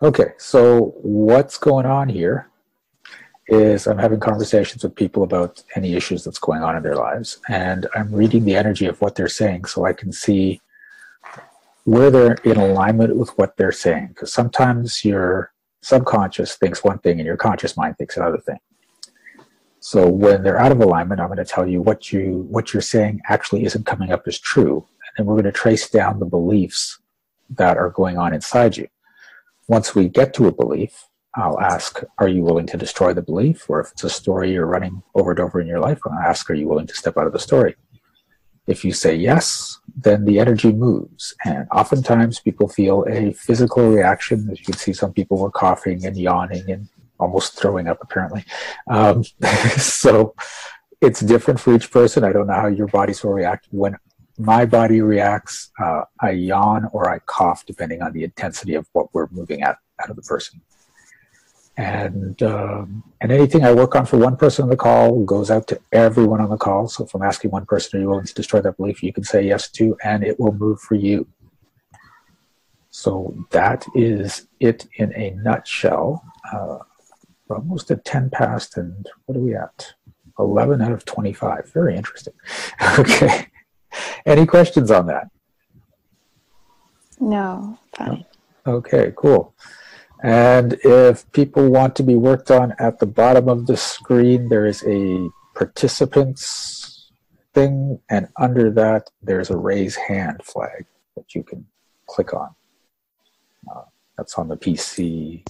Okay, so what's going on here is I'm having conversations with people about any issues that's going on in their lives, and I'm reading the energy of what they're saying so I can see where they're in alignment with what they're saying. Because sometimes your subconscious thinks one thing and your conscious mind thinks another thing. So when they're out of alignment, I'm going to tell you what you're saying actually isn't coming up as true, and then we're going to trace down the beliefs that are going on inside you. Once we get to a belief, I'll ask, are you willing to destroy the belief? Or if it's a story you're running over and over in your life, I'll ask, are you willing to step out of the story? If you say yes, then the energy moves. And oftentimes people feel a physical reaction. As you can see, some people were coughing and yawning and almost throwing up, apparently. So it's different for each person. I don't know how your bodies will react. When my body reacts, I yawn or I cough, depending on the intensity of what we're moving at out of the person. And anything I work on for one person on the call goes out to everyone on the call. So if I'm asking one person, are you willing to destroy that belief, you can say yes to, and it will move for you. So that is it in a nutshell. We're almost at 10 past, and what are we at? 11 out of 25. Very interesting. Okay. Any questions on that? No, fine. Okay, cool. And if people want to be worked on, at the bottom of the screen, there is a participants thing, and under that, there's a raise hand flag that you can click on. That's on the PC.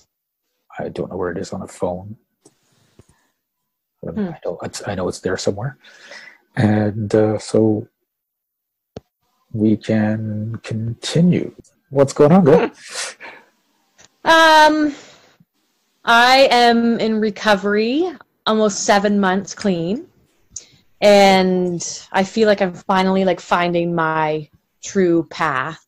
I don't know where it is on a phone. I know it's there somewhere. And so we can continue. What's going on, girl? I am in recovery, almost 7 months clean, and I feel like I'm finally finding my true path.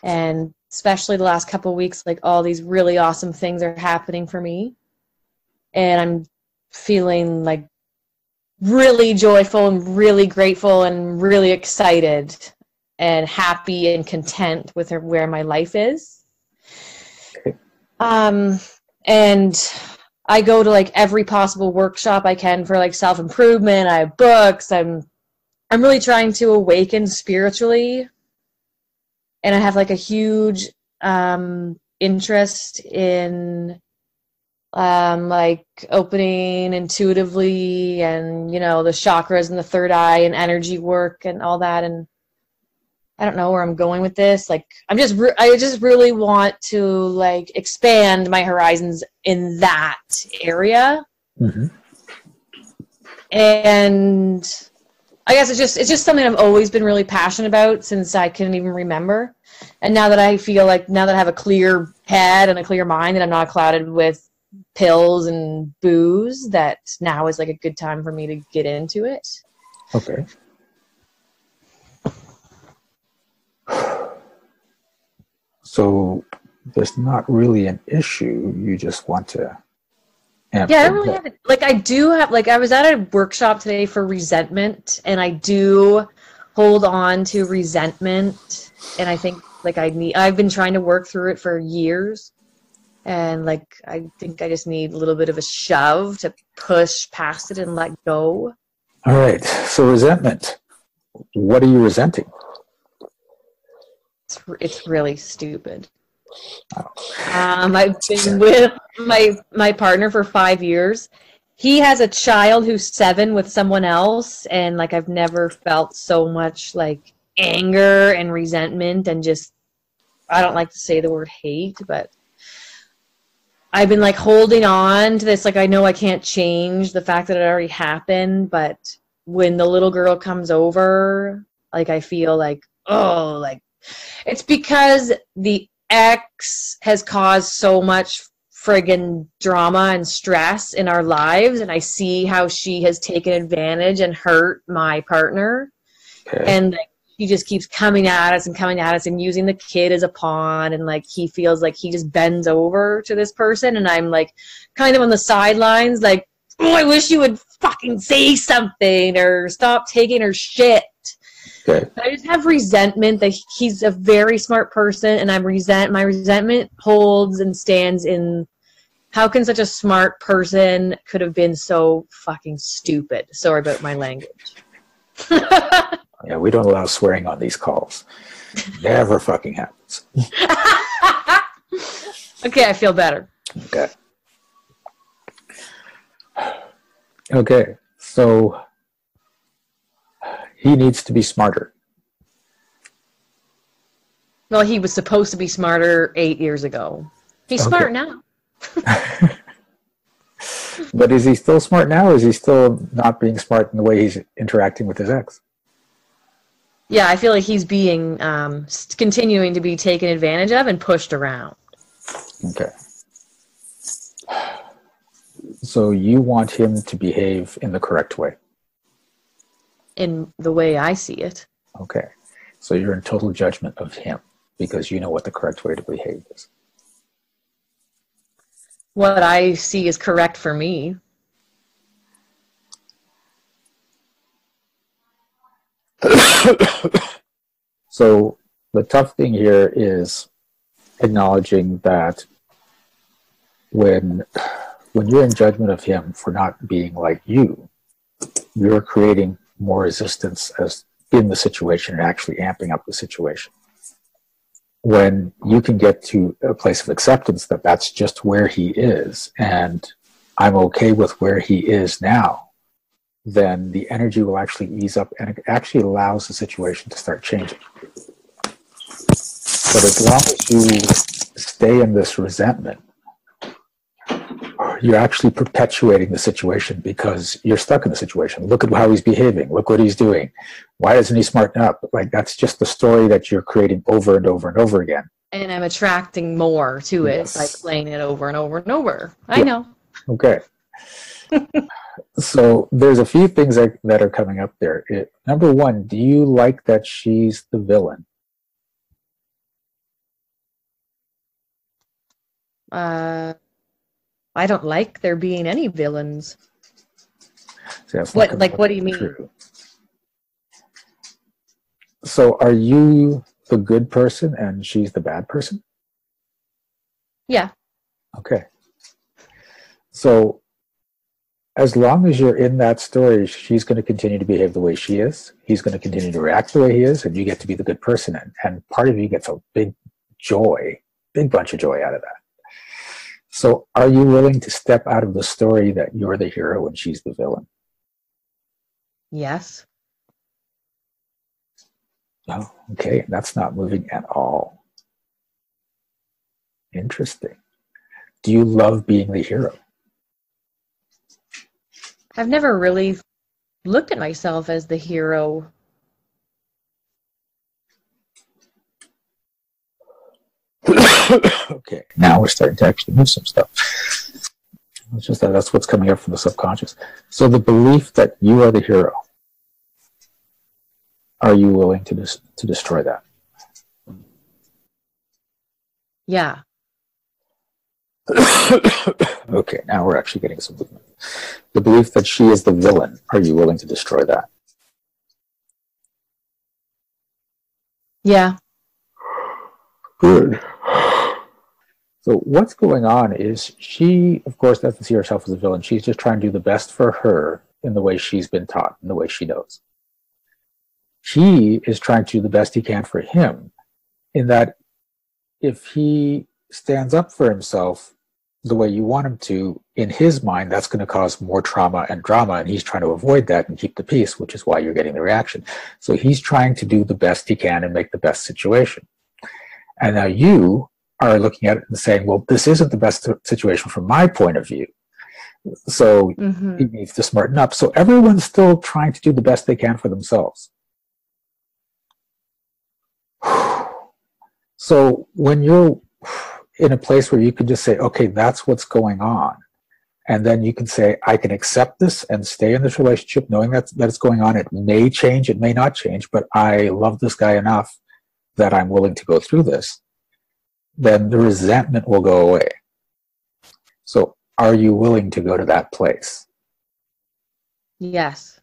And especially the last couple of weeks, all these really awesome things are happening for me, and I'm feeling really joyful and really grateful and really excited and happy and content with where my life is. And I go to every possible workshop I can for self-improvement. I have books. I'm really trying to awaken spiritually, and I have a huge interest in opening intuitively, and the chakras and the third eye and energy work and all that. And I don't know where I'm going with this. I just really want to expand my horizons in that area. Mm-hmm. And I guess it's just something I've always been really passionate about since I can even remember. And now that I feel now that I have a clear head and a clear mind, and I'm not clouded with pills and booze, that now is a good time for me to get into it. Okay. So there's not really an issue. You just want to amp. Yeah, I don't really have it. I do have, I was at a workshop today for resentment, and I do hold on to resentment, and I think I've been trying to work through it for years, and I think I just need a little bit of a shove to push past it and let go. All right. So resentment. What are you resenting? It's really stupid. I've been with my partner for 5 years. He has a child who's 7 with someone else, and I've never felt so much anger and resentment, and just, I don't like to say the word hate, but I've been holding on to this. I know I can't change the fact that it already happened, but when the little girl comes over, I feel it's because the ex has caused so much friggin' drama and stress in our lives, and I see how she has taken advantage and hurt my partner. Okay. And he just keeps coming at us and using the kid as a pawn, and he feels he just bends over to this person, and I'm kind of on the sidelines oh, I wish you would fucking say something or stop taking her shit. Okay. I just have resentment that he's a very smart person, and my resentment holds and stands in how can such a smart person could have been so fucking stupid. Sorry about my language. Yeah, we don't allow swearing on these calls. Never fucking happens. Okay, I feel better. Okay. Okay, so he needs to be smarter. Well, he was supposed to be smarter 8 years ago. He's smart now. But is he still smart now, or is he still not being smart in the way he's interacting with his ex? Yeah, I feel like he's being continuing to be taken advantage of and pushed around. Okay. So you want him to behave in the correct way? In the way I see it. Okay. So you're in total judgment of him because you know what the correct way to behave is. What I see is correct for me. So the tough thing here is acknowledging that when you're in judgment of him for not being like you, you're creating more resistance as in the situation and actually amping up the situation. When you can get to a place of acceptance that that's just where he is and I'm okay with where he is now, then the energy will actually ease up and it actually allows the situation to start changing. But as long as you stay in this resentment, you're actually perpetuating the situation because you're stuck in the situation. Look at how he's behaving. Look what he's doing. Why isn't he smarting up? Like, that's just the story that you're creating over and over and over again. And I'm attracting more to it by playing it over and over and over. I know. Okay. So there's a few things that are coming up there. Number one, do you like that she's the villain? I don't like there being any villains. See, what do you mean? True. So are you the good person and she's the bad person? Yeah. Okay. So as long as you're in that story, she's going to continue to behave the way she is. He's going to continue to react the way he is, and you get to be the good person. And part of you gets a big bunch of joy out of that. So are you willing to step out of the story that you're the hero and she's the villain? Yes. Oh, okay. That's not moving at all. Interesting. Do you love being the hero? I've never really looked at myself as the hero. Okay, now we're starting to actually move some stuff. It's just that's what's coming up from the subconscious. So the belief that you are the hero, are you willing to destroy that? Yeah. Okay, now we're actually getting some movement. The belief that she is the villain, are you willing to destroy that? Yeah. Good. So what's going on is she, of course, doesn't see herself as a villain. She's just trying to do the best for her in the way she's been taught, in the way she knows. He is trying to do the best he can for him, in that if he stands up for himself the way you want him to, in his mind, that's going to cause more trauma and drama, and he's trying to avoid that and keep the peace, which is why you're getting the reaction. So he's trying to do the best he can and make the best situation. And now you are looking at it and saying, well, this isn't the best situation from my point of view. So he needs to smarten up. So everyone's still trying to do the best they can for themselves. So when you're in a place where you can just say, okay, that's what's going on, and then you can say, I can accept this and stay in this relationship knowing that it's going on. It may change, it may not change, but I love this guy enough that I'm willing to go through this, then the resentment will go away. So are you willing to go to that place? Yes.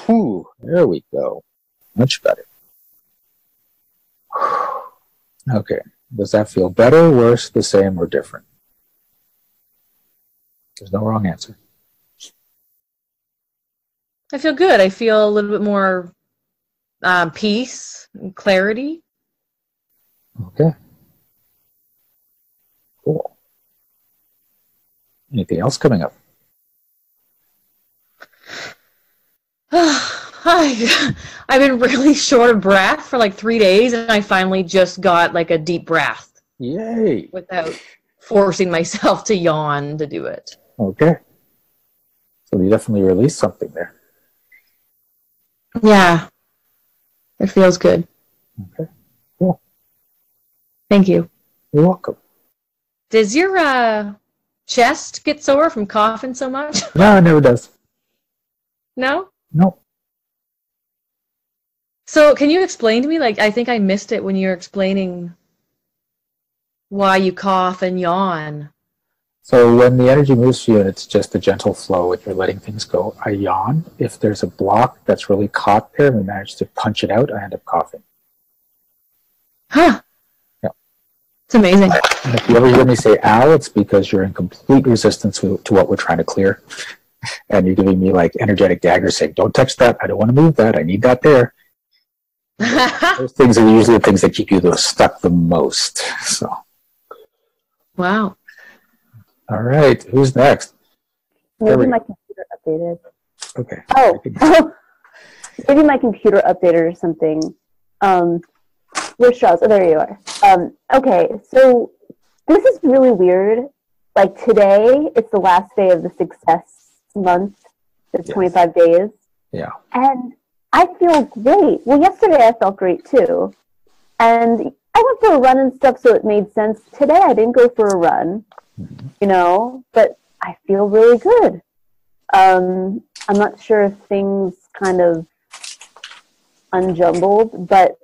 Ooh, there we go. Much better. Okay. Does that feel better, worse, the same, or different? There's no wrong answer. I feel good. I feel a little bit more peace and clarity. Okay. Cool. Anything else coming up? I've been really short of breath for like 3 days, and I finally just got like a deep breath. Yay. Without forcing myself to yawn to do it. Okay. So you definitely released something there. Yeah. It feels good. Okay. Cool. Thank you. You're welcome. Does your chest get sore from coughing so much? No, it never does. No? No. So can you explain to me, like, I think I missed it when you were explaining why you cough and yawn. So when the energy moves for you and it's just a gentle flow and you're letting things go, I yawn. If there's a block that's really caught there and we manage to punch it out, I end up coughing. Huh. Yeah. It's amazing. And if you ever hear me say ow, it's because you're in complete resistance to what we're trying to clear. And you're giving me like energetic daggers saying, don't touch that. I don't want to move that. I need that there. Those things are usually the things that keep you stuck the most. So. Wow. All right. Who's next? Maybe my computer updated. Okay. Oh. Maybe my computer updated or something. Where's Shiraz? Oh, there you are. Okay, so this is really weird. Like today, it's the last day of the success month. It's 25 days. Yeah. And I feel great. Well, yesterday I felt great too. And I went for a run and stuff, so it made sense. Today I didn't go for a run, you know, but I feel really good. I'm not sure if things kind of unjumbled, but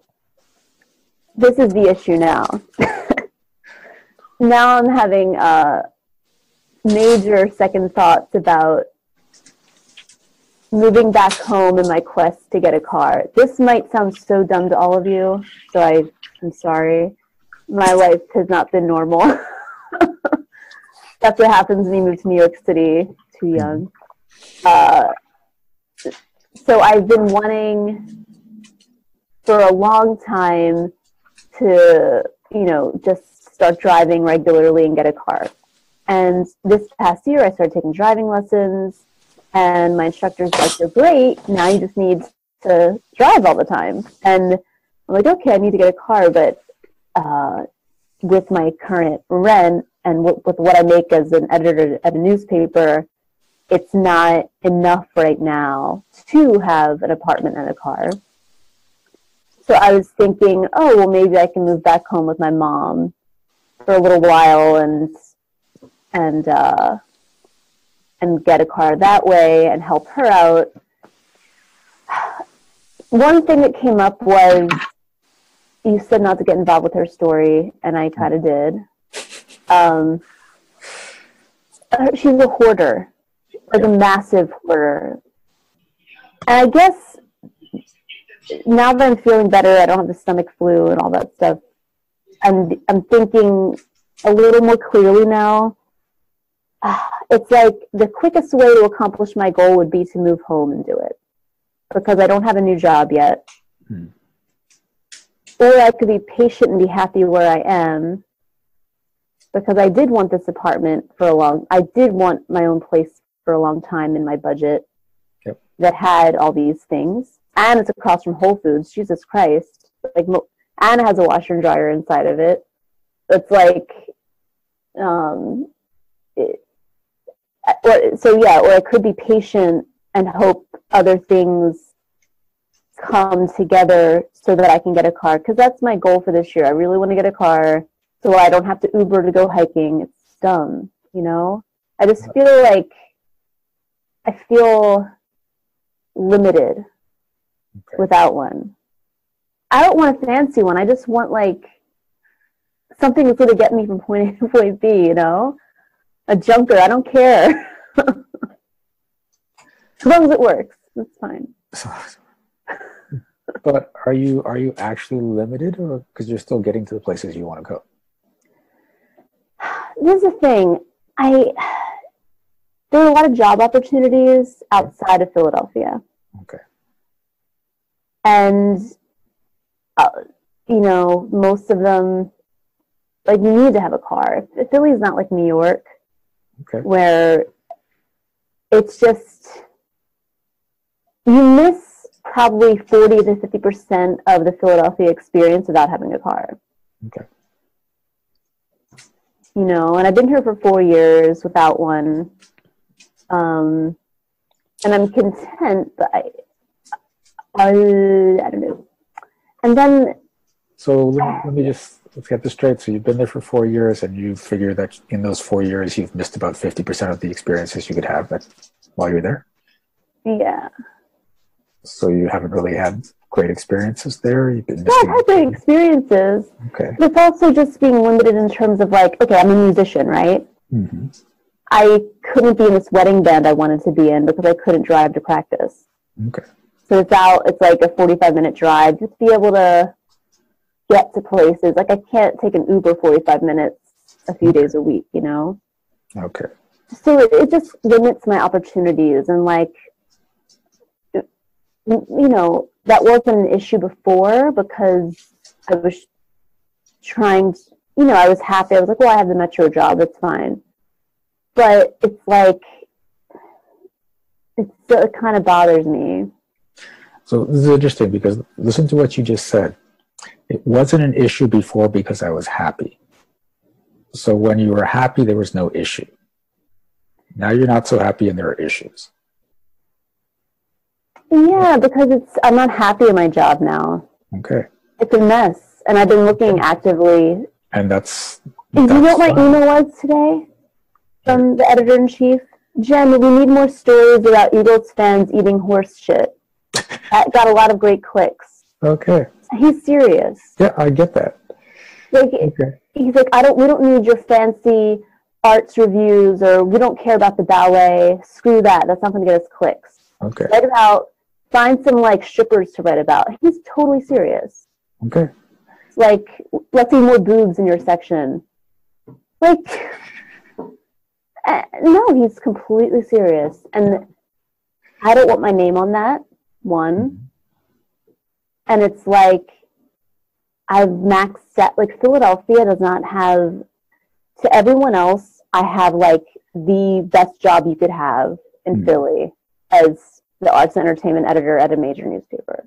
this is the issue now. Now I'm having major second thoughts about moving back home in my quest to get a car. This might sound so dumb to all of you, so I'm sorry. My life has not been normal. That's what happens when you move to New York City too young. So I've been wanting for a long time to, you know, just start driving regularly and get a car. And this past year I started taking driving lessons, and my instructor's like, you're great, now you just need to drive all the time. And I'm like, okay, I need to get a car, but with my current rent and with what I make as an editor at a newspaper, it's not enough right now to have an apartment and a car. So I was thinking, oh, well, maybe I can move back home with my mom for a little while and get a car that way and help her out. One thing that came up was you said not to get involved with her story, and I kind of did. She's a hoarder, like a massive hoarder. And I guess now that I'm feeling better, I don't have the stomach flu and all that stuff, and I'm thinking a little more clearly now. It's like the quickest way to accomplish my goal would be to move home and do it, because I don't have a new job yet. Or I could be patient and be happy where I am, because I did want this apartment I did want my own place for a long time in my budget. Yep. That had all these things. And it's across from Whole Foods. Jesus Christ. Like, and it has a washer and dryer inside of it. It's like, or I could be patient and hope other things come together so that I can get a car, because that's my goal for this year. I really want to get a car so I don't have to Uber to go hiking. It's dumb, you know? I just feel like I feel limited without one. I don't want a fancy one. I just want like something that's going to get me from point A to point B, you know? A junker. I don't care. As long as it works, that's fine. But are you actually limited, or because you're still getting to the places you want to go? Here's the thing. There are a lot of job opportunities outside of Philadelphia. Okay. And, most of them, like, you need to have a car. Philly's not like New York, Okay. where it's just, you miss probably 40 to 50% of the Philadelphia experience without having a car. Okay. And I've been here for 4 years without one. And I'm content, but I don't know. And then... So let's get this straight. So you've been there for 4 years, and you figure that in those 4 years, you've missed about 50% of the experiences you could have while you're there? Yeah. So you haven't really had great experiences there? You've been I've had great experiences. Okay. But it's also just being limited in terms of, like, okay, I'm a musician, right? Mm-hmm. I couldn't be in this wedding band I wanted to be in because I couldn't drive to practice. Okay. So it's like a 45-minute drive just to be able to get to places. Like, I can't take an Uber 45 minutes a few days a week, Okay. So it just limits my opportunities. And, like, that wasn't an issue before because I was trying to, I was happy. I was like, well, I have the Metro job. It's fine. But it's like, it kind of bothers me. So this is interesting because listen to what you just said. It wasn't an issue before because I was happy. So when you were happy, there was no issue. Now you're not so happy and there are issues. Yeah, because I'm not happy in my job now. Okay. It's a mess. And I've been looking actively. And that's you know what my email was today? From the editor-in-chief? Jen, we need more stories about Eagles fans eating horse shit. That got a lot of great clicks. Okay. He's serious. Yeah, I get that. Like, okay. He's like, we don't need your fancy arts reviews, or we don't care about the ballet. Screw that. That's not going to get us clicks. Okay. Find some, like, strippers to write about. He's totally serious. Okay. Like, let's see more boobs in your section. Like, no, he's completely serious. And I don't want my name on that, one. And it's like, I've maxed out, like, Philadelphia does not have, to everyone else, I have, like, the best job you could have in Philly as the arts and entertainment editor at a major newspaper.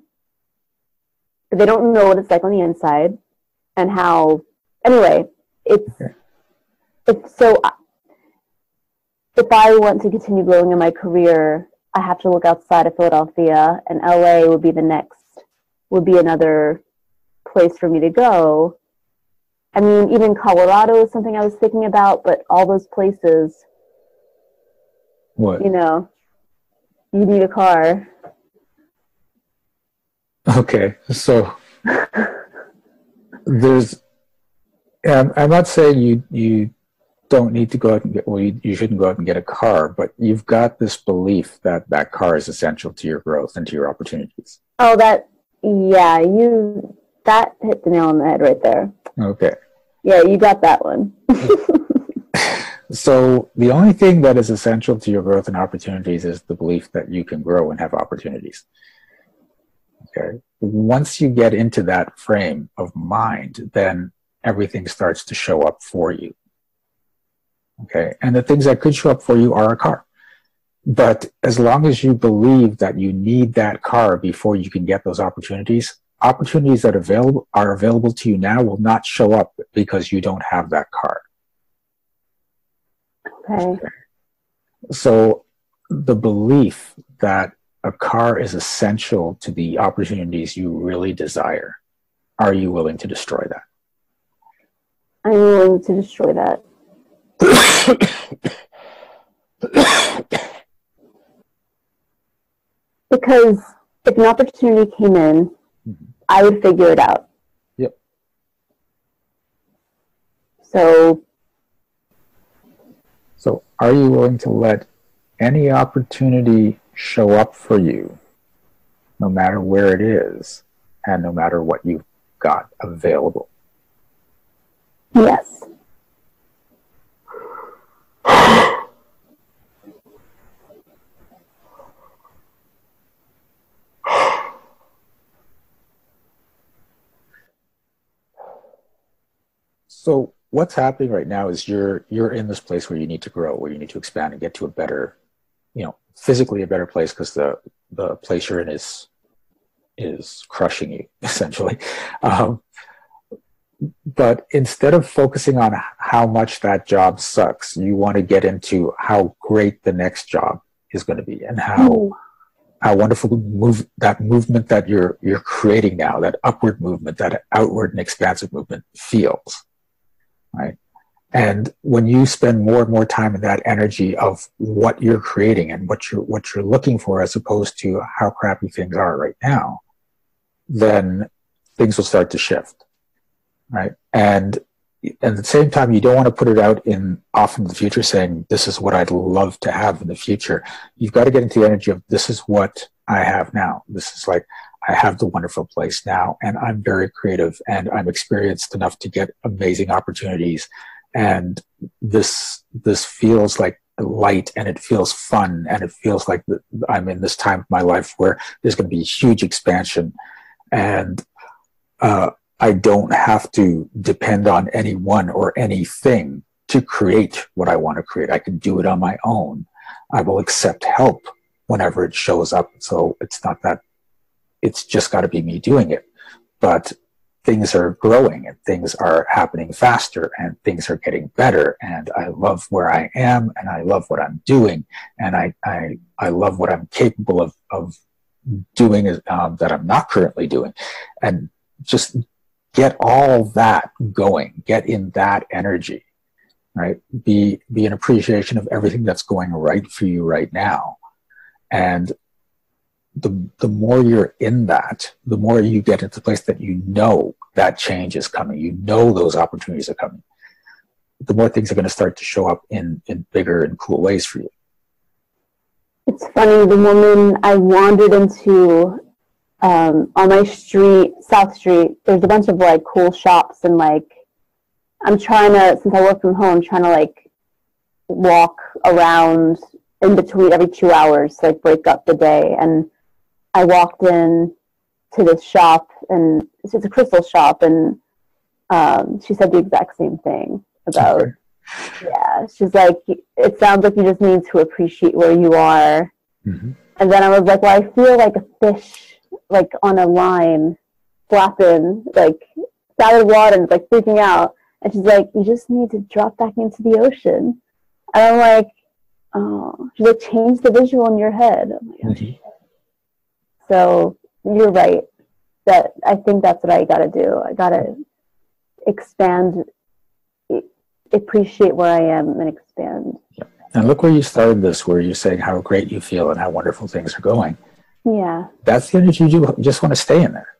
But they don't know what it's like on the inside and how, anyway, it's so, if I want to continue growing in my career, I have to look outside of Philadelphia, and LA would be another place for me to go. I mean, even Colorado is something I was thinking about, but all those places, what? You need a car. Okay, so I'm not saying you don't need to go out and you shouldn't go out and get a car, but you've got this belief that that car is essential to your growth and to your opportunities. Oh, that hit the nail on the head right there. Okay. Yeah, you got that one. So the only thing that is essential to your growth and opportunities is the belief that you can grow and have opportunities. Okay. Once you get into that frame of mind, then everything starts to show up for you. Okay. And the things that could show up for you are a car. But as long as you believe that you need that car before you can get those opportunities that are available to you now will not show up because you don't have that car. Okay. So the belief that a car is essential to the opportunities you really desire, are you willing to destroy that? I'm willing to destroy that. Because if an opportunity came in, I would figure it out. Yep. So are you willing to let any opportunity show up for you no matter where it is and no matter what you've got available. Yes. So what's happening right now is you're in this place where you need to grow, where you need to expand and get to a better, physically a better place, because the place you're in is crushing you essentially. But instead of focusing on how much that job sucks, you want to get into how great the next job is going to be, and how wonderful that movement that you're creating now, that upward movement, that outward and expansive movement feels, right? And when you spend more and more time in that energy of what you're creating and what you're looking for, as opposed to how crappy things are right now, then things will start to shift, right? And at the same time, you don't want to put it out off in the future saying, this is what I'd love to have in the future. You've got to get into the energy of, this is what I have now. This is like, I have the wonderful place now, and I'm very creative, and I'm experienced enough to get amazing opportunities. And this feels like light, and it feels fun, and it feels like I'm in this time of my life where there's going to be huge expansion. And I don't have to depend on anyone or anything to create what I want to create. I can do it on my own. I will accept help whenever it shows up. So it's not that it's just got to be me doing it, but things are growing and things are happening faster and things are getting better. And I love where I am, and I love what I'm doing. And I love what I'm capable of doing that I'm not currently doing. And just get all that going, get in that energy, right? Be an appreciation of everything that's going right for you right now. And the more you're in that, the more you get into the place that that change is coming, those opportunities are coming, the more things are going to start to show up in bigger and cool ways for you. It's funny, the woman I wandered into on my street, South Street, there's a bunch of like cool shops, and like I'm trying to, since I work from home, I'm trying to like walk around in between every 2 hours to like break up the day. And I walked in to this shop, and it's a crystal shop, and she said the exact same thing about, yeah, she's like, it sounds like you just need to appreciate where you are. Mm-hmm. And then I was like, well, I feel like a fish, like on a line, flapping, like out of water, and like freaking out. And she's like, you just need to drop back into the ocean. And I'm like, oh, she's like, change the visual in your head. I'm like, okay. So you're right. That I think that's what I got to do. I got to expand, appreciate where I am, and expand. Yeah. And look where you started this, where you're saying how great you feel and how wonderful things are going. Yeah. That's the energy you just want to stay in there.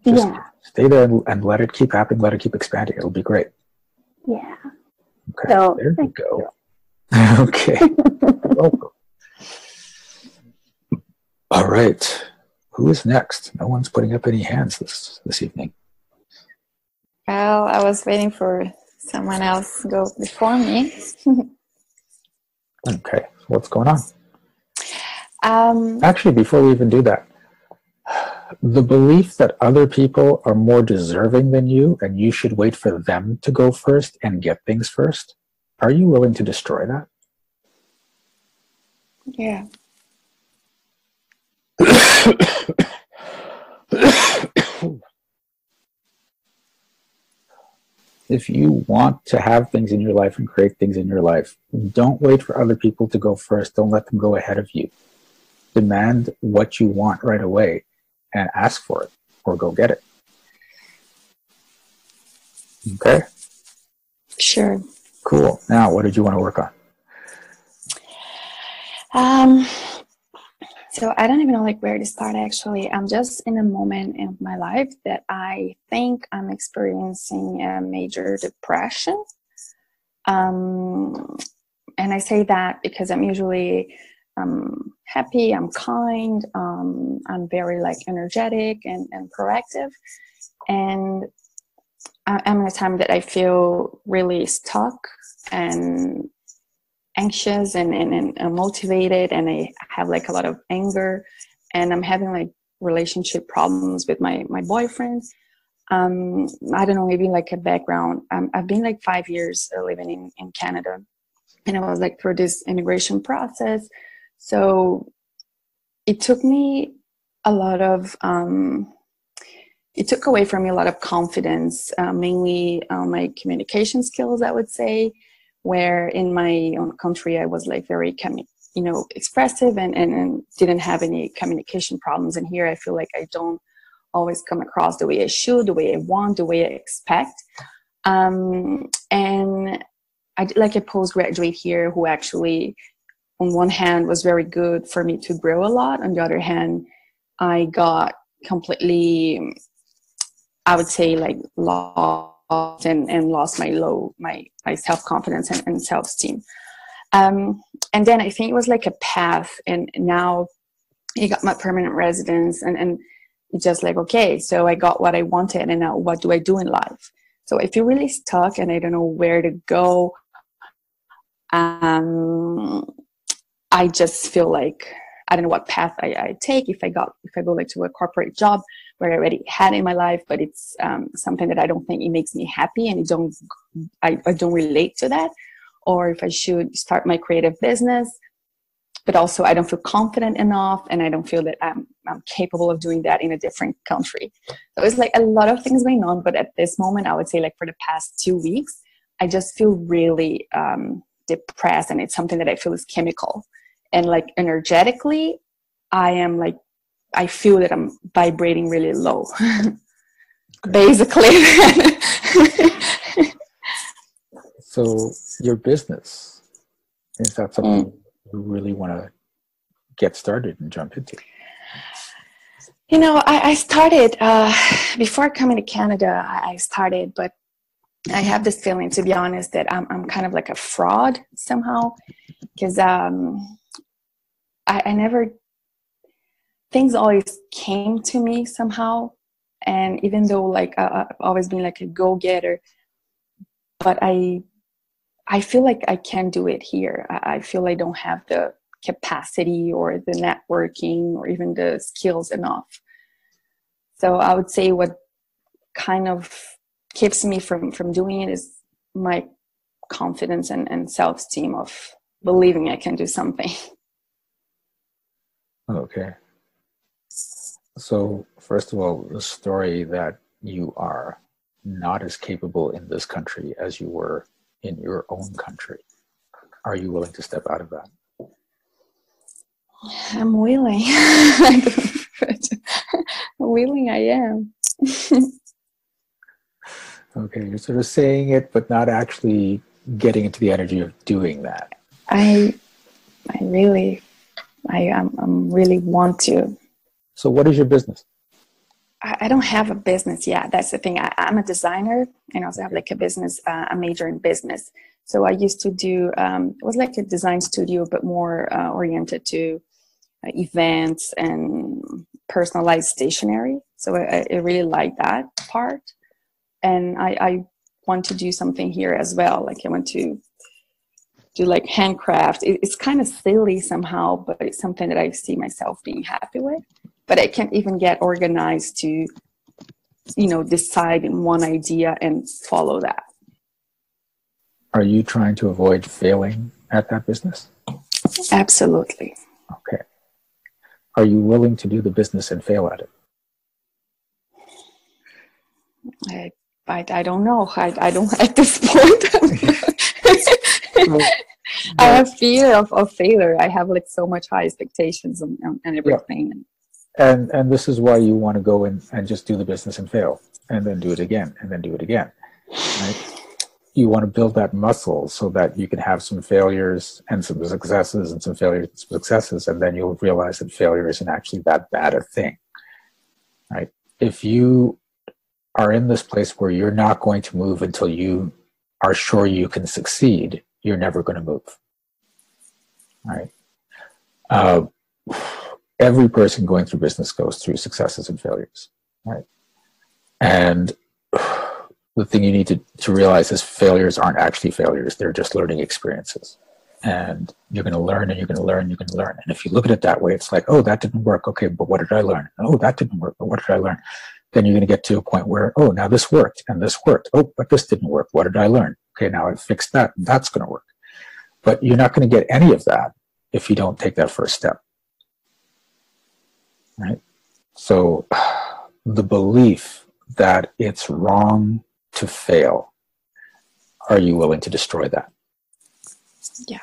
Just stay there and let it keep happening, let it keep expanding. It'll be great. Yeah. Okay. So, there you go. Okay. Welcome. All right. Who is next? No one's putting up any hands this evening. Well, I was waiting for someone else to go before me. Okay. What's going on? Actually, before we even do that, the belief that other people are more deserving than you and you should wait for them to go first and get things first, are you willing to destroy that? Yeah. If you want to have things in your life and create things in your life, don't wait for other people to go first. Don't let them go ahead of you. Demand what you want right away and ask for it, or go get it. Okay? Sure. Cool. Now, what did you want to work on? So I don't even know like where to start actually. I'm just in a moment in my life that I think I'm experiencing a major depression. And I say that because I'm usually I'm happy, I'm kind, I'm very like energetic and proactive. And I'm in a time that I feel really stuck and anxious and motivated, and I have like a lot of anger, and I'm having like relationship problems with my boyfriend. I don't know, maybe like a background. I've been like 5 years living in Canada, and I was like through this immigration process. So it took me a lot of, it took away from me a lot of confidence, mainly my communication skills, I would say, where in my own country I was like very, expressive and didn't have any communication problems. And here I feel like I don't always come across the way I should, the way I want, the way I expect. And I did like a postgraduate here who actually, on one hand, was very good for me to grow a lot. On the other hand, I got completely, I would say, like lost and lost my self-confidence and self-esteem. And then I think it was like a path, and now I got my permanent residence, and it's just like, okay, so I got what I wanted, and now what do I do in life? So I feel really stuck, and I don't know where to go. I just feel like I don't know what path I take. If I go like to a corporate job where I already had in my life, but it's something that I don't think it makes me happy, and I don't relate to that. Or if I should start my creative business, but also I don't feel confident enough, and I don't feel that I'm capable of doing that in a different country. So it's like a lot of things going on. But at this moment, I would say like for the past 2 weeks, I just feel really depressed, and it's something that I feel is chemical. And like energetically, I feel that I'm vibrating really low, basically. So your business, is that something you really want to get started and jump into? I started, before coming to Canada, I started, but I have this feeling, to be honest, that I'm kind of like a fraud somehow, because I never, things always came to me somehow. And even though like I've always been like a go-getter, but I feel like I can't do it here. I feel I don't have the capacity or the networking or even the skills enough. So I would say what kind of keeps me from doing it is my confidence and self-esteem of believing I can do something. Okay. So first of all, the story that you are not as capable in this country as you were in your own country. Are you willing to step out of that? I'm willing. Willing, I am. Okay, you're sort of saying it, but not actually getting into the energy of doing that. I really want to. So what is your business? I don't have a business yet. That's the thing. I'm a designer, and also have like a business, a major in business. So I used to do, it was like a design studio, but more oriented to events and personalized stationery. So I really like that part. And I want to do something here as well. Like I want to do like handcraft. It's kind of silly somehow, but it's something that I see myself being happy with. But I can't even get organized to, decide in one idea and follow that. Are you trying to avoid failing at that business? Absolutely. Okay. Are you willing to do the business and fail at it? I don't know. I don't at this point. I have fear of failure. I have like so much high expectations and everything. Yeah. And this is why you want to go in and just do the business and fail, and then do it again, and then do it again. Right? You want to build that muscle so that you can have some failures and some successes, and some failures and some successes, and then you'll realize that failure isn't actually that bad a thing. Right? If you are in this place where you're not going to move until you are sure you can succeed, you're never going to move. Right? Uh, every person going through business goes through successes and failures, right? And the thing you need to realize is failures aren't actually failures. They're just learning experiences. And you're going to learn and you're going to learn and you're going to learn. And if you look at it that way, it's like, oh, that didn't work. Okay, but what did I learn? Oh, that didn't work. But what did I learn? Then you're going to get to a point where, oh, now this worked and this worked. Oh, but this didn't work. What did I learn? Okay, now I fixed that. And that's going to work. But you're not going to get any of that if you don't take that first step. Right? So the belief that it's wrong to fail, are you willing to destroy that? Yeah.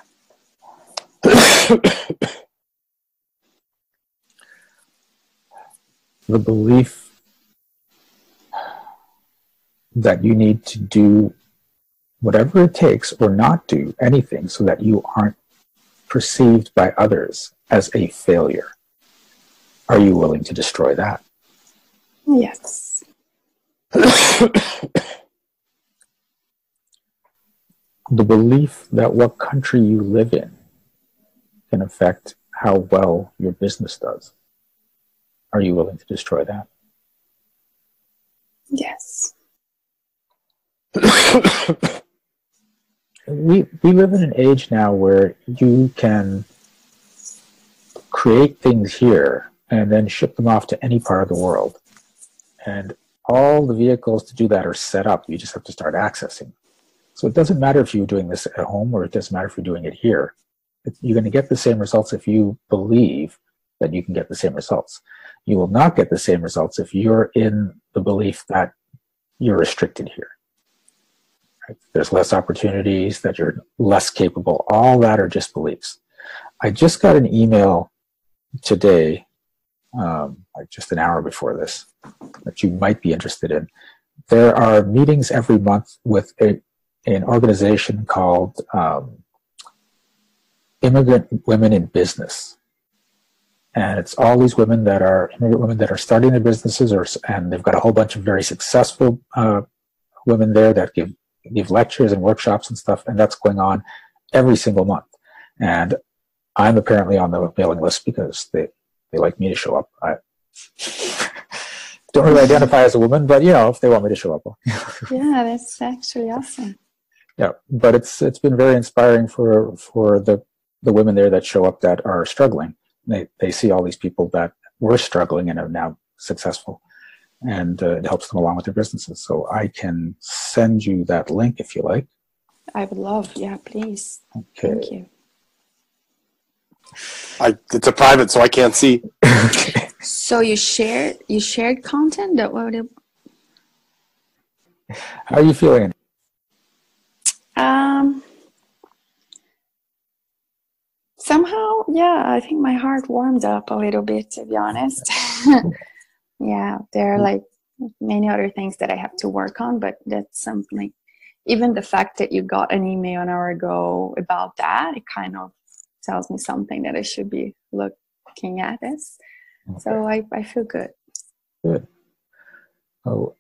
The belief that you need to do whatever it takes or not do anything so that you aren't perceived by others as a failure. Are you willing to destroy that? Yes. The belief that what country you live in can affect how well your business does. Are you willing to destroy that? Yes. We live in an age now where you can create things here and then ship them off to any part of the world. And all the vehicles to do that are set up. You just have to start accessing. So it doesn't matter if you're doing this at home or it doesn't matter if you're doing it here. You're going to get the same results if you believe that you can get the same results. You will not get the same results if you're in the belief that you're restricted here. Right? There's less opportunities, that you're less capable. All that are just beliefs. I just got an email today, like just an hour before this, that you might be interested in. There are meetings every month with an organization called Immigrant Women in Business. And it's all these women that are immigrant women that are starting their businesses, and they've got a whole bunch of very successful women there that give lectures and workshops and stuff, and that's going on every single month. And I'm apparently on the mailing list because they like me to show up. I don't really identify as a woman, but if they want me to show up. Yeah, that's actually awesome. Yeah, but it's been very inspiring for the women there that show up that are struggling. They see all these people that were struggling and are now successful, and it helps them along with their businesses. So I can send you that link if you like. I would love, yeah, please. Okay. Thank you. It's a private, so I can't see. So you shared content that would. How are you feeling? Somehow, yeah, I think my heart warmed up a little bit, to be honest. Yeah, there are like many other things that I have to work on, but that's something, even the fact that you got an email an hour ago about that, it kind of tells me something that I should be looking at this. Okay. So I feel good. Good. Oh.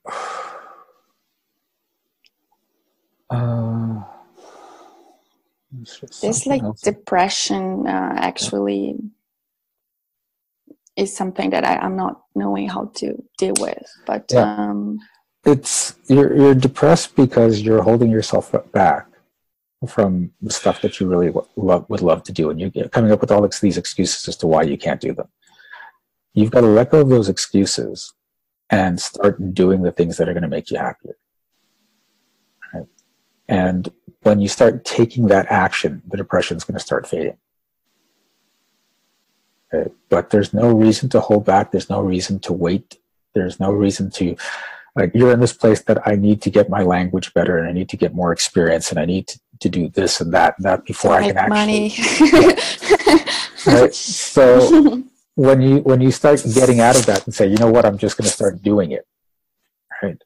This like depression actually is something that I'm not knowing how to deal with. But it's you're depressed because you're holding yourself back from the stuff that you really would love to do, and you're coming up with all these excuses as to why you can't do them. You've got to let go of those excuses and start doing the things that are going to make you happier. Right? And when you start taking that action, the depression is going to start fading. Okay? But there's no reason to hold back. There's no reason to wait. There's no reason to, like, you're in this place that I need to get my language better, and I need to get more experience, and I need to do this and that before I can actually money. Right? So when you start getting out of that and say, you know what, I'm just going to start doing it, right?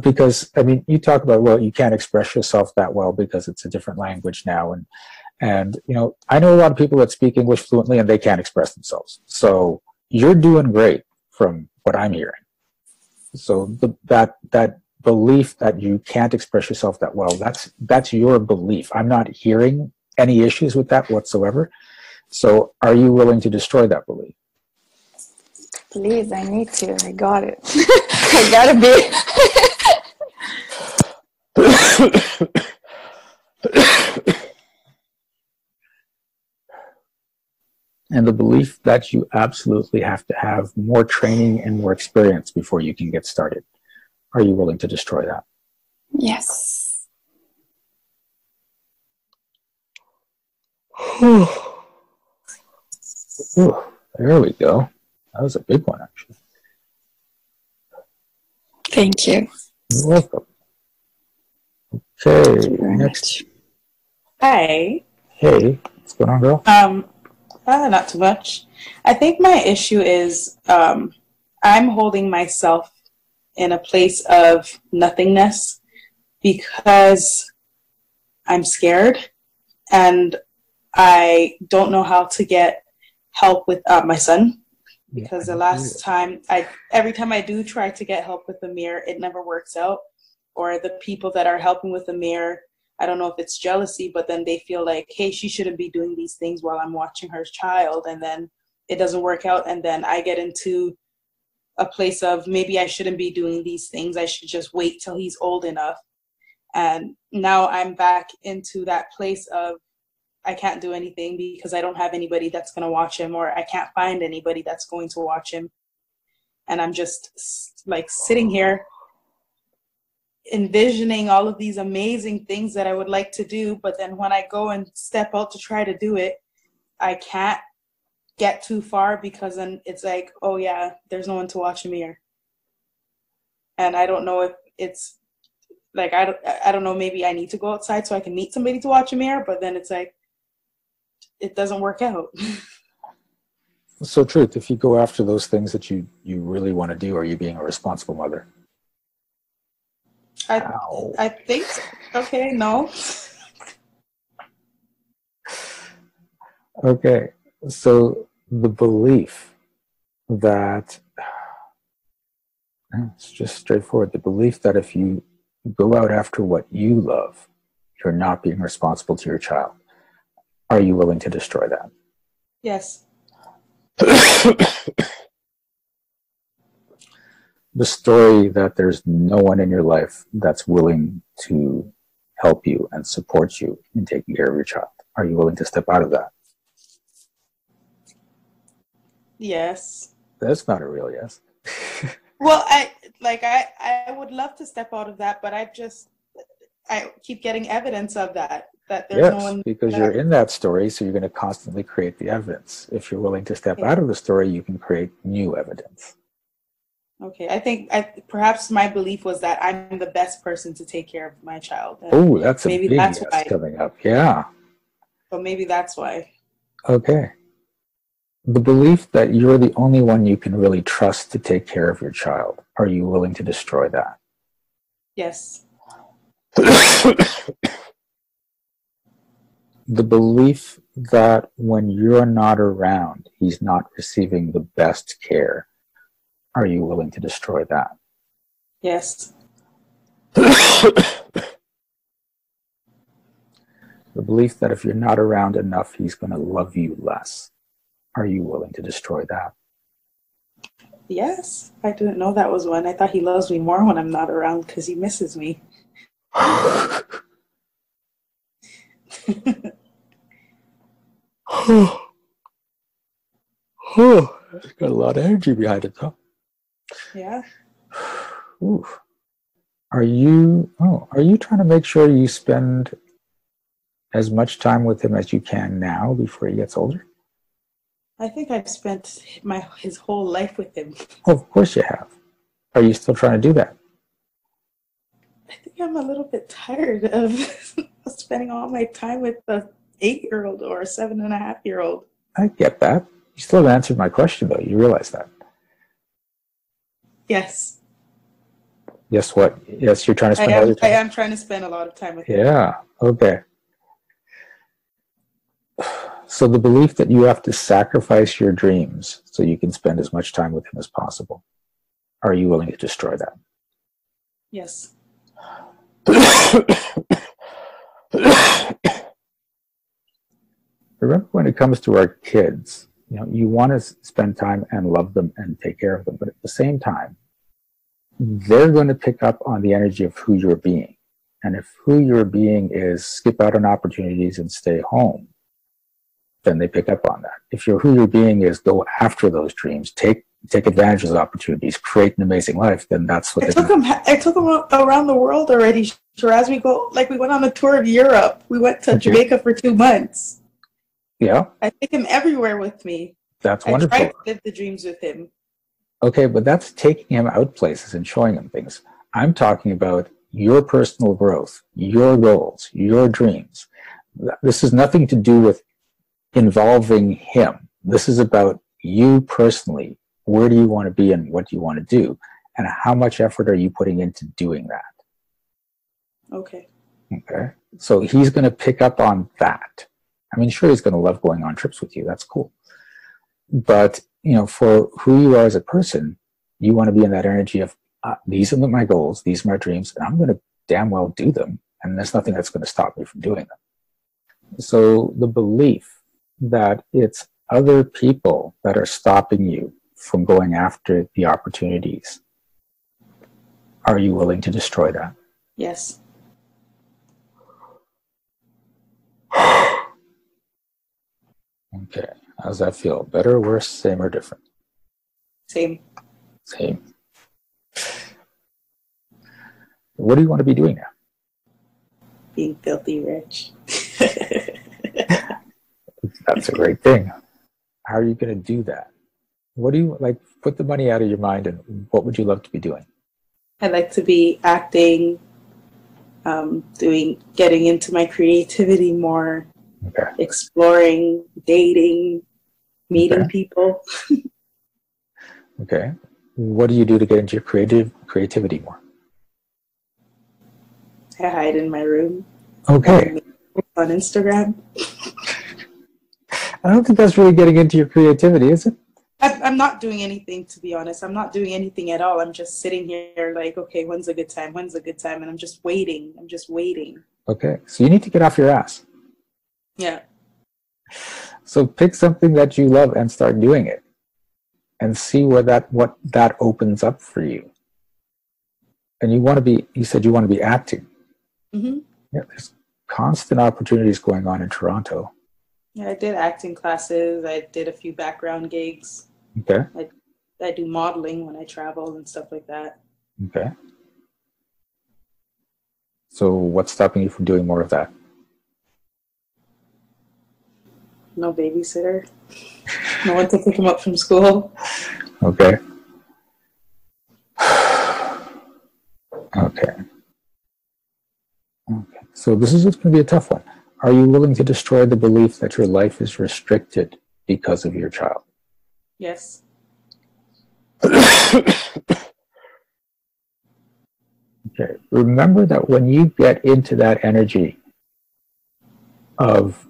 Because I mean, you talk about, well, you can't express yourself that well because it's a different language now, and I know a lot of people that speak English fluently and they can't express themselves. So you're doing great from what I'm hearing. So that belief that you can't express yourself that well, that's your belief. I'm not hearing any issues with that whatsoever. So are you willing to destroy that belief? Please, I need to. I got it. I gotta be. And the belief that you absolutely have to have more training and more experience before you can get started. Are you willing to destroy that? Yes. Ooh, there we go. That was a big one, actually. Thank you. You're welcome. Okay, next. Hi. Hey, what's going on, girl? Not too much. I think my issue is I'm holding myself in a place of nothingness because I'm scared and I don't know how to get help with my son. Because the last time, every time I do try to get help with the mirror, it never works out. Or the people that are helping with the mirror, I don't know if it's jealousy, but then they feel like, hey, she shouldn't be doing these things while I'm watching her child. And then it doesn't work out. And then I get into a place of maybe I shouldn't be doing these things. I should just wait till he's old enough. And now I'm back into that place of I can't do anything because I don't have anybody that's going to watch him, or I can't find anybody that's going to watch him. And I'm just like sitting here envisioning all of these amazing things that I would like to do, but then when I go and step out to try to do it, I can't get too far because then it's like, oh yeah, there's no one to watch him here. And I don't know if it's like, I don't know, maybe I need to go outside so I can meet somebody to watch him here, but then it's like, it doesn't work out. So, Truth, if you go after those things that you really want to do, are you being a responsible mother? I think so. Okay, no. Okay, so the belief that, it's just straightforward, the belief that if you go out after what you love, you're not being responsible to your child. Are you willing to destroy that? Yes. The story that there's no one in your life that's willing to help you and support you in taking care of your child. Are you willing to step out of that? Yes. That's not a real yes. Well, I would love to step out of that, but I keep getting evidence of that there's no one. Because you're in that story, so you're going to constantly create the evidence. If you're willing to step out of the story, you can create new evidence. Okay, I think perhaps my belief was that I'm the best person to take care of my child. Oh, that's a maybe big that's yes why. coming up. Yeah. So maybe that's why. Okay. The belief that you're the only one you can really trust to take care of your child. Are you willing to destroy that? Yes. The belief that when you're not around, he's not receiving the best care. Are you willing to destroy that? Yes. The belief that if you're not around enough, he's going to love you less. Are you willing to destroy that? Yes. I didn't know that was one. I thought he loves me more when I'm not around because he misses me. It's got a lot of energy behind it, though. Yeah. Ooh. Are you trying to make sure you spend as much time with him as you can now before he gets older? I think I've spent his whole life with him. Oh, of course you have. Are you still trying to do that? I think I'm a little bit tired of spending all my time with a 8-year-old or a 7.5-year-old. I get that. You still haven't answered my question, though. You realize that? Yes. Yes, what? Yes, you're trying to spend all your time? I am trying to spend a lot of time with him. Yeah, okay. So the belief that you have to sacrifice your dreams so you can spend as much time with him as possible. Are you willing to destroy that? Yes. remember when it comes to our kids, you want to spend time and love them and take care of them, but at the same time, they're going to pick up on the energy of who you're being. And if who you're being is skip out on opportunities and stay home, then they pick up on that. If who you're being is go after those dreams, take advantage of those opportunities, create an amazing life, then that's what I took them around the world already. Shiraz, we went on a tour of Europe. We went to Jamaica for 2 months. Yeah. I take him everywhere with me. That's wonderful. I try to live the dreams with him. Okay, but that's taking him out places and showing him things. I'm talking about your personal growth, your goals, your dreams. This has nothing to do with involving him. This is about you personally. Where do you want to be and what do you want to do? And how much effort are you putting into doing that? Okay. Okay. So he's going to pick up on that. I mean, sure, he's going to love going on trips with you. That's cool. But, for who you are as a person, you want to be in that energy of, these are my goals, these are my dreams, and I'm going to damn well do them. And there's nothing that's going to stop me from doing them. So the belief that it's other people that are stopping you from going after the opportunities, are you willing to destroy that? Yes. Okay. How does that feel? Better, worse, same, or different? Same. Same. What do you want to be doing now? Being filthy rich. That's a great thing. How are you going to do that? What do you put the money out of your mind, and what would you love to be doing? I'd like to be acting, getting into my creativity more, Okay. exploring, dating, meeting people. Okay. What do you do to get into your creativity more? I hide in my room. Okay. On Instagram. I don't think that's really getting into your creativity, is it? I'm not doing anything, to be honest. I'm not doing anything at all. I'm just sitting here like, okay, when's a good time? When's a good time? And I'm just waiting. Okay. So you need to get off your ass. Yeah. So pick something that you love and start doing it, and see what that opens up for you. And you said you want to be acting. Mm-hmm. Yeah, there's constant opportunities going on in Toronto. Yeah, I did acting classes. I did a few background gigs. Okay. I do modeling when I travel and stuff like that. Okay. So what's stopping you from doing more of that? No babysitter. No one to pick him up from school. Okay. Okay. So this is going to be a tough one. Are you willing to destroy the belief that your life is restricted because of your child? Yes. Okay. Remember that when you get into that energy of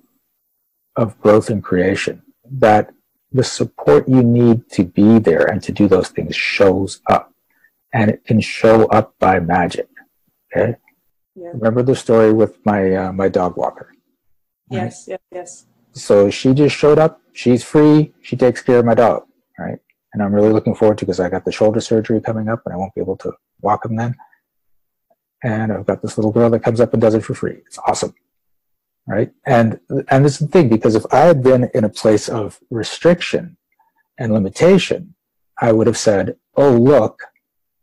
growth and creation, that the support you need to be there and to do those things shows up. And it can show up by magic. Okay? Yeah. Remember the story with my dog walker? Right? Yes. So she just showed up. She's free. She takes care of my dog, right? And I'm really looking forward to, because I got the shoulder surgery coming up and I won't be able to walk him then. And I've got this little girl that comes up and does it for free. It's awesome, right? And this is the thing, because if I had been in a place of restriction and limitation, I would have said, oh, look,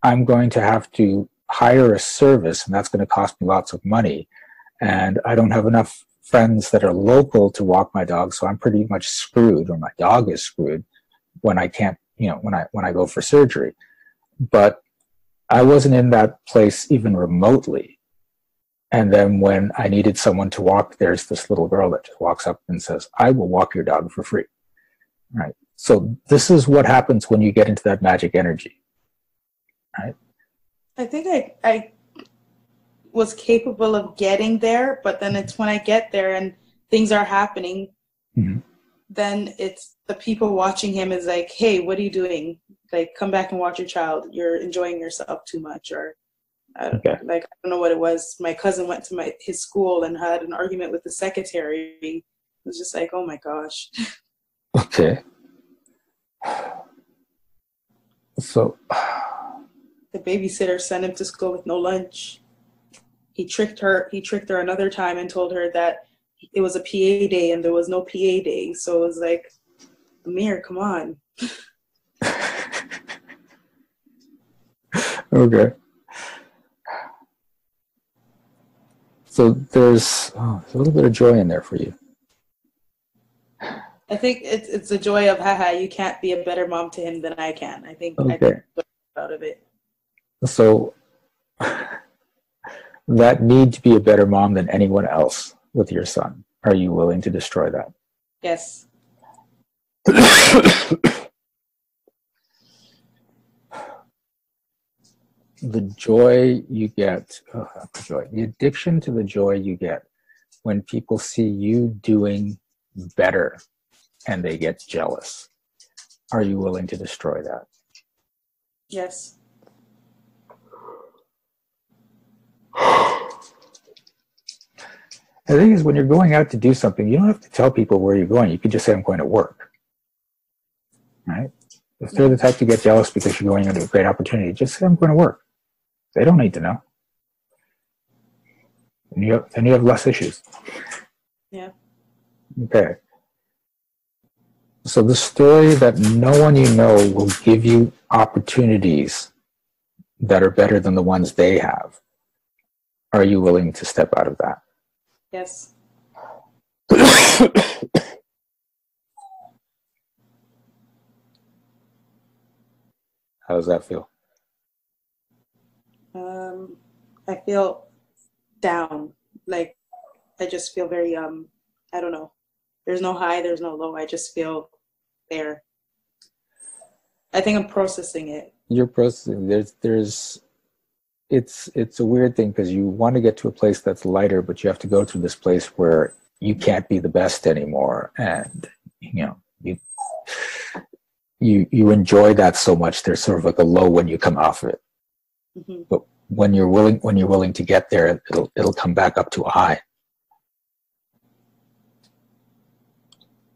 I'm going to have to hire a service, and that's going to cost me lots of money. And I don't have enough friends that are local to walk my dog, so I'm pretty much screwed, or my dog is screwed when I can't, when I go for surgery. But I wasn't in that place even remotely. And then when I needed someone to walk, there's this little girl that just walks up and says, I will walk your dog for free. Right? So this is what happens when you get into that magic energy. Right? I think I was capable of getting there, but then it's when I get there and things are happening, mm-hmm. then it's the people watching him is like, hey, what are you doing? Like, come back and watch your child. You're enjoying yourself too much. Or I don't know what it was. My cousin went to his school and had an argument with the secretary was just like, oh my gosh. Okay. So, The babysitter sent him to school with no lunch. He tricked her another time and told her that it was a PA day and there was no PA day. So it was like, Amir, come on. okay. So there's a little bit of joy in there for you. I think it's a joy of, haha, you can't be a better mom to him than I can. I think Okay. out of it. So that need to be a better mom than anyone else with your son. Are you willing to destroy that? Yes. The joy you get, the addiction to the joy you get when people see you doing better and they get jealous. Are you willing to destroy that? Yes. The thing is, when you're going out to do something, you don't have to tell people where you're going. You can just say, I'm going to work. Right? If they're the type to get jealous because you're going into a great opportunity, just say, I'm going to work. They don't need to know. And you have less issues. Yeah. Okay. So the story that no one you know will give you opportunities that are better than the ones they have. Are you willing to step out of that? Yes. How does that feel? I feel down. Like, I just feel very, I don't know. There's no high, there's no low. I just feel there. I think I'm processing it. You're processing. It's a weird thing because you want to get to a place that's lighter, but you have to go to this place where you can't be the best anymore, and you enjoy that so much. There's sort of like a low when you come off of it, Mm-hmm. but when you're willing to get there, it'll come back up to a high.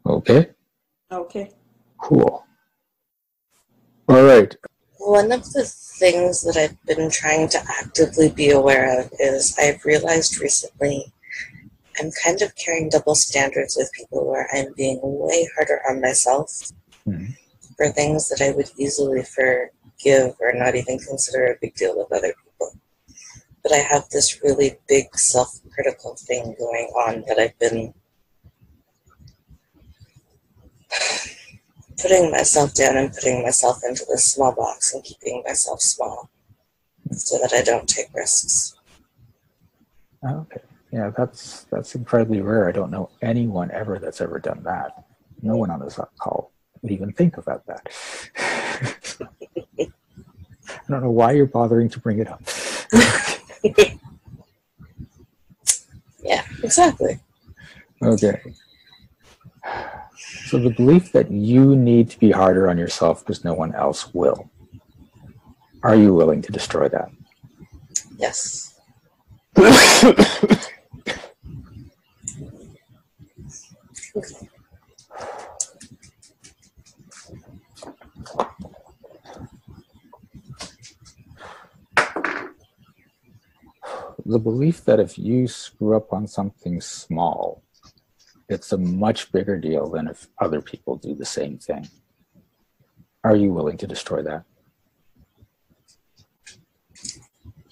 Okay. Okay. Cool. All right. One of the things that I've been trying to actively be aware of is I've realized recently I'm kind of carrying double standards with people where I'm being way harder on myself for things that I would easily forgive or not even consider a big deal with other people. But I have this really big self-critical thing going on that I've been putting myself down and putting myself into this small box and keeping myself small so that I don't take risks. Okay. Yeah, that's incredibly rare. I don't know anyone ever that's ever done that. No one on this call would even think about that. I don't know why you're bothering to bring it up. Yeah, exactly. Okay. So the belief that you need to be harder on yourself because no one else will. Are you willing to destroy that? Yes. Okay. The belief that if you screw up on something small, it's a much bigger deal than if other people do the same thing. Are you willing to destroy that?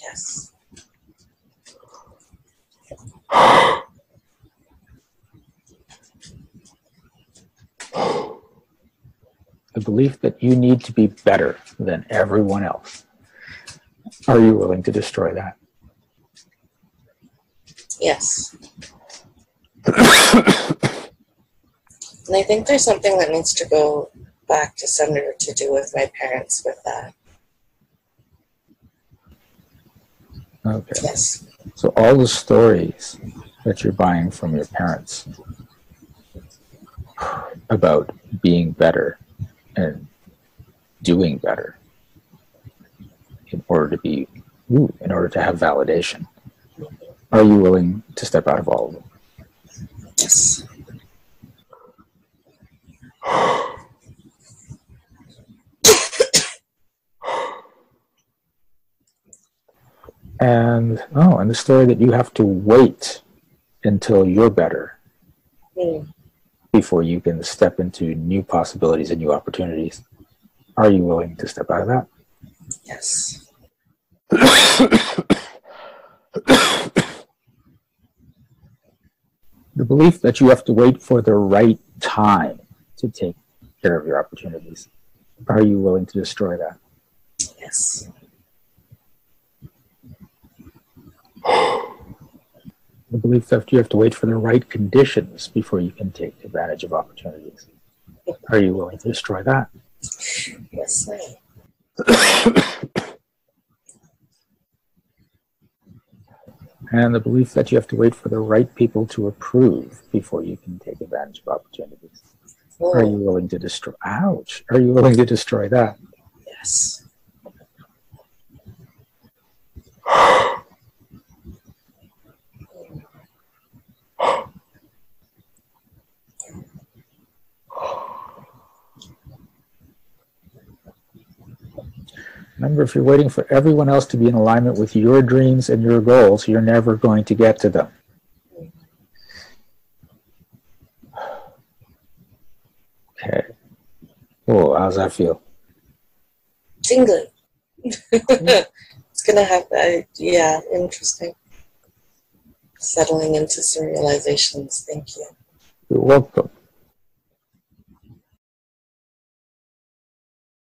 Yes. The belief that you need to be better than everyone else. Are you willing to destroy that? Yes. And I think there's something that needs to go back to sender to do with my parents with that. Okay. Yes. So all the stories that you're buying from your parents about being better and doing better in order to have validation. Are you willing to step out of all of them? Yes. And the story that you have to wait until you're better before you can step into new possibilities and new opportunities. Are you willing to step out of that? Yes. The belief that you have to wait for the right time to take care of your opportunities. Are you willing to destroy that? Yes. The belief that you have to wait for the right conditions before you can take advantage of opportunities. Are you willing to destroy that? Yes, I am. And the belief that you have to wait for the right people to approve before you can take advantage of opportunities. Whoa. Are you willing to destroy? Ouch! Are you willing to destroy that? Yes. Remember, if you're waiting for everyone else to be in alignment with your dreams and your goals, you're never going to get to them. Okay. Oh, how's that feel? Tingling. It's gonna have, yeah, interesting. Settling into some realizations. Thank you. You're welcome.